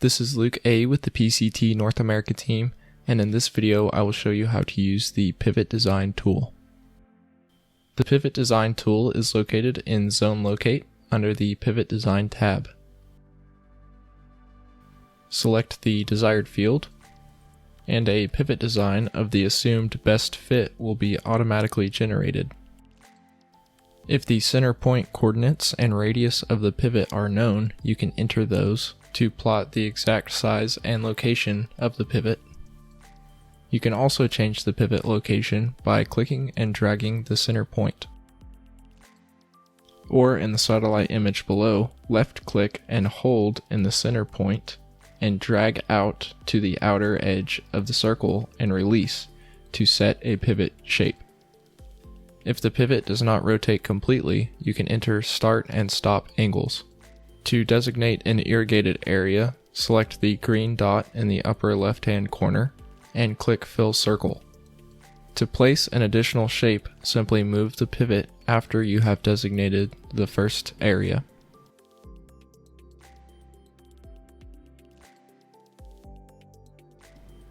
This is Luke A with the PCT North America team, and in this video I will show you how to use the Pivot Design tool. The Pivot Design tool is located in Zone Locate under the Pivot Design tab. Select the desired field, and a pivot design of the assumed best fit will be automatically generated. If the center point coordinates and radius of the pivot are known, you can enter those to plot the exact size and location of the pivot. You can also change the pivot location by clicking and dragging the center point. Or in the satellite image below, left click and hold in the center point and drag out to the outer edge of the circle and release to set a pivot shape. If the pivot does not rotate completely, you can enter start and stop angles. To designate an irrigated area, select the green dot in the upper left-hand corner and click Fill Circle. To place an additional shape, simply move the pivot after you have designated the first area.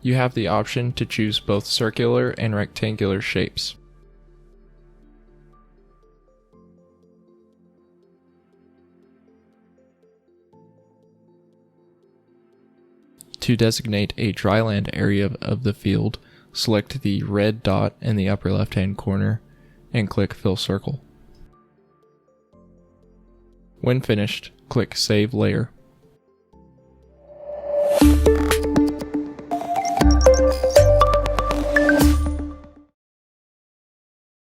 You have the option to choose both circular and rectangular shapes. To designate a dryland area of the field, select the red dot in the upper left-hand corner and click Fill Circle. When finished, click Save Layer.